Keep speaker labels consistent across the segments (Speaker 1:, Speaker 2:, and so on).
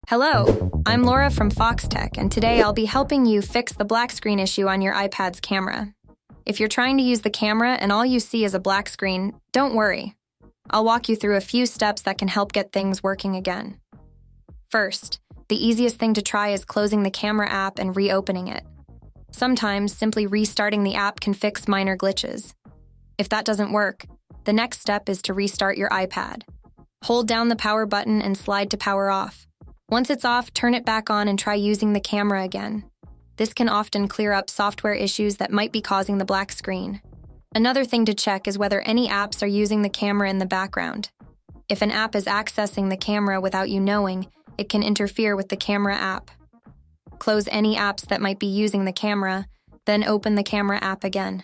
Speaker 1: Hello, I'm Laura from Foxtecc, and today I'll be helping you fix the black screen issue on your iPad's camera. If you're trying to use the camera and all you see is a black screen, don't worry. I'll walk you through a few steps that can help get things working again. First, the easiest thing to try is closing the camera app and reopening it. Sometimes, simply restarting the app can fix minor glitches. If that doesn't work, the next step is to restart your iPad. Hold down the power button and slide to power off. Once it's off, turn it back on and try using the camera again. This can often clear up software issues that might be causing the black screen. Another thing to check is whether any apps are using the camera in the background. If an app is accessing the camera without you knowing, it can interfere with the camera app. Close any apps that might be using the camera, then open the camera app again.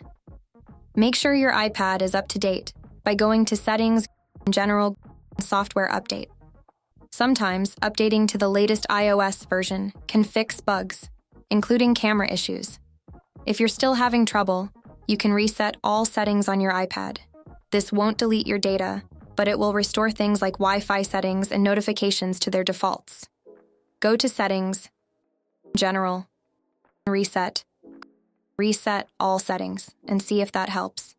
Speaker 1: Make sure your iPad is up to date by going to Settings, General, Software Update. Sometimes, updating to the latest iOS version can fix bugs, including camera issues. If you're still having trouble, you can reset all settings on your iPad. This won't delete your data, but it will restore things like Wi-Fi settings and notifications to their defaults. Go to Settings, General, Reset all settings, and see if that helps.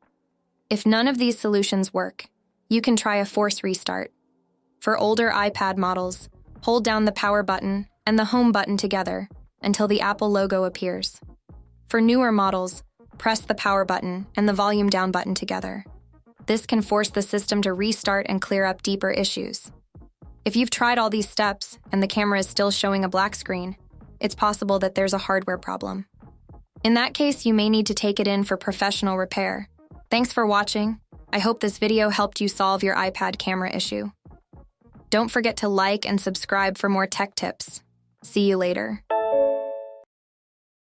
Speaker 1: If none of these solutions work, you can try a force restart. For older iPad models, hold down the power button and the home button together until the Apple logo appears. For newer models, press the power button and the volume down button together. This can force the system to restart and clear up deeper issues. If you've tried all these steps and the camera is still showing a black screen, it's possible that there's a hardware problem. In that case, you may need to take it in for professional repair. Thanks for watching. I hope this video helped you solve your iPad camera issue. Don't forget to like and subscribe for more tech tips. See you later.